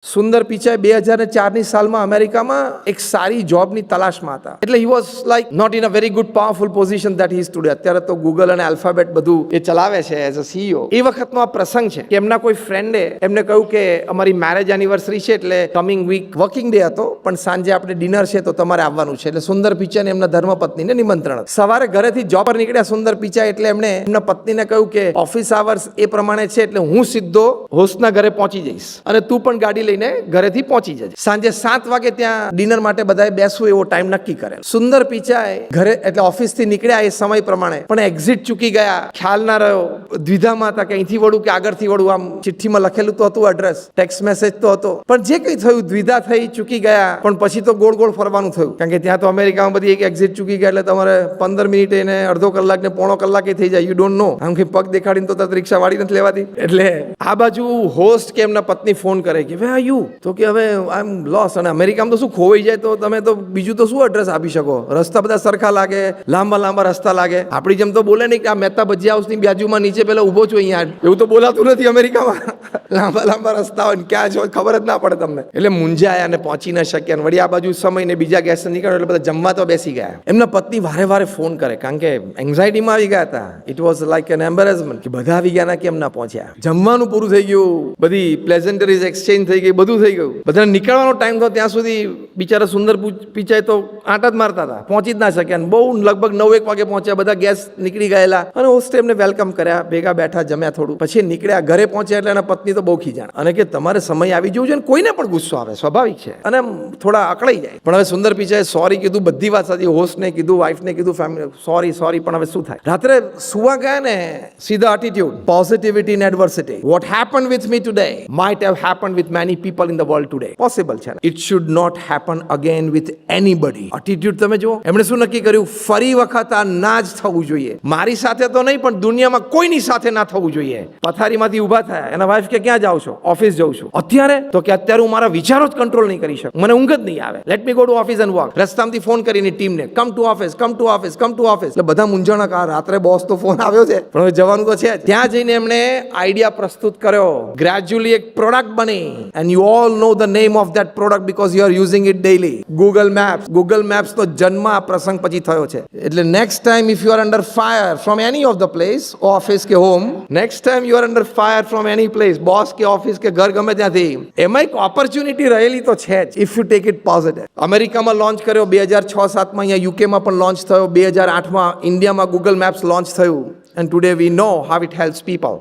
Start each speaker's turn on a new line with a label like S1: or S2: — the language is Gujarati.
S1: સુંદર પિચાઈ 2004ની સાલમાં અમેરિકામાં એક સારી જોબની તલાશમાં હતા. એટલે he was like not in a very good powerful position that he is today. અત્યારે તો ગૂગલ અને આલ્ફાબેટ બધું એ ચલાવે છે એઝ અ સીઈઓ. એ વખતનો આ પ્રસંગ છે કે એમના કોઈ ફ્રેન્ડે એમને કહ્યું કે અમારી મેરેજ એનિવર્સરી છે, એટલે કમિંગ વીક વર્કિંગ ડે હતો, પણ સાંજે આપણે ડિનર છે તો તમારે આવવાનું છે. એટલે સુંદર પિચાઈને એમના ધર્મપત્નીને નિમંત્રણ હતું. સવારે ઘરેથી જોબ પર નીકળ્યા સુંદર પિચાઈ, એટલે એમણે એમના પત્નીને કહ્યું કે ઓફિસ આવર્સ એ પ્રમાણે છે, એટલે હું સીધો હોસ્ટના ઘરે પહોંચી જઈશ અને તું પણ ગાડી લઈને ઘરેથી પહોંચી જજે. સાંજે 7 વાગે ત્યાં ડિનર માટે બધાએ બેસવું એવો ટાઈમ નક્કી કરેલો. સુંદર પિચાઈ ઘરે એટલે ઓફિસ થી નીકળ્યા એ સમય પ્રમાણે, પણ એક્ઝિટ ચૂકી ગયા. ખ્યાલ ના રહ્યો, દ્વિધામાં હતા કે અહીંથી વળું કે આગળથી વળું. આમ ચિઠ્ઠીમાં લખેલું તો હતું એડ્રેસ, ટેક્સ્ટ મેસેજ તો હતો, પણ જે કંઈ થયું દ્વિધા થઈ, ચૂકી ગયા. પણ પછી તો ગોળ ગોળ ફરવાનું થયું, કારણ કે ત્યાં તો અમેરિકામાં બધી એક એક્ઝિટ ચૂકી ગયા એટલે તમારે 15 મિનિટે ને અડધો કલાક ને પોણો કલાકે થઈ જાય. You don't know. આમ કે પગ દેખાડીને તો તરત રિક્ષા વાળી નથી લેવાતી. એટલે આ બાજુ હોસ્ટ કે એમના પત્ની ફોન કરે કે વે આર યુ, તો કે હવે આઈ એમ લોસ. અને અમેરિકામાં તો શું ખોવાઈ જાય તો તમે તો બીજું તો શું એડ્રેસ આપી શકો? રસ્તા બધા સરખા લાગે, લાંબા લાંબા રસ્તા લાગે. આપણી જેમ તો બોલે નહીં કે આ મહેતા ભજીયા હાઉસની બાજુમાં નીચે પેલા ઉભો છું અહીંયા, એવું તો બોલાતું નથી અમેરિકામાં. લાંબા લાંબા રસ્તા હોય, ક્યાં જો ખબર જ ના પડે તમને. એટલે મૂંઝાયા અને પહોંચી ન શક્યા. વળી આ બાજુ સમય ને બીજા ગેસ નીકળ્યો એટલે બધા જમવા તો બેસી ગયા. એમના પત્ની વારે વારે ફોન કરે, કારણ કે એન્ઝાઇટીમાં આવી ગયા હતા. ઇટ વોઝ લાઈક એન એમ્બેરેસમેન્ટ કે બધા આવી ગયા ના કેમ ના પહોંચ્યા. જમવાનું પૂરું થઈ ગયું, બધી પ્લેઝન્ટરીઝ એક્સચેન્જ થઈ ગઈ, બધું થઈ ગયું. બધાને નીકળવાનો ટાઈમ થયો ત્યાં સુધી બિચારા સુંદર પિચાઈ તો આંટા જ મારતા હતા, પહોંચી જ ના શક્યા. બહુ લગભગ 9-1 વાગે પહોંચ્યા. બધા ગેસ નીકળી ગયેલા અને હોસ્ટે એમને વેલકમ કર્યા, ભેગા બેઠા, જમ્યા થોડું, પછી નીકળ્યા. ઘરે પહોંચ્યા એટલે એના પત્ની તો બહુ ખીજાણ અને કે તમારે સમય આવી જવું છે ને. કોઈને પણ ગુસ્સો આવે, સ્વાભાવિક છે, અને થોડા અકળાઈ જાય. પણ હવે સુંદર પિચાઈ સોરી કીધું, બધી વાત સાચી. હોસ્ટને કીધું, વાઈફને કીધું, ફેમિલી સોરી, પણ હવે શું થાય? રાત્રે સુવા ગયા ને સીધા attitude, positivity in adversity. What happen with me today might have happen with many people in the world today. Possible છે. It should not happen again with anybody. Attitude તમે જુઓ. એમણે શું નક્કી કર્યું? ફરી વખત આ ના જ થવું જોઈએ. મારી સાથે તો નહીં, પણ દુનિયામાં કોઈની સાથે ના થવું જોઈએ. પથારીમાંથી ઊભા થયા. એના વાઈફ કે ક્યાં જાવ છો? ઓફિસ જઉં છું. અત્યારે તો કે અત્યારે હું મારા વિચારો જ કંટ્રોલ નહીં કરી શકું, મને ઊંઘ જ નહીં આવે. Let me go to office and work. રસ્તામાંથી ફોન કરીને ટીમને come to office, come to office, come to office. એટલે બધા મૂંઝવણ કા રાત્રે બોસ તો ફોન આવ્યો છે, પણ હવે જવાનું તો છે. ત્યાં જઈને એમણે આઈડિયા પ્રસ્તુત કર્યો. ગ્રેજ્યુઅલી એક પ્રોડક્ટ બની, and you all know the name of that product because you are using it daily. Google Maps. Google Maps તો જન્મ આ પ્રસંગ પછી થયો છે. એટલે next time if you are under fire from any of the place, office કે home, next time you are under fire from any place, boss કે ઓફિસ કે ઘર, ગમે ત્યાંથી, એમાં એક ઓપોર્ચ્યુનિટી રહેલી તો છે જ, if you take it positive. અમેરિકામાં લોન્ચ કર્યો 2006-07માં, અહીંયા યુકેમાં પણ લોન્ચ થયો 2008માં, ઇન્ડિયામાં ગૂગલ મેપ્સ લોન્ચ થયું, and today we know how it helps people.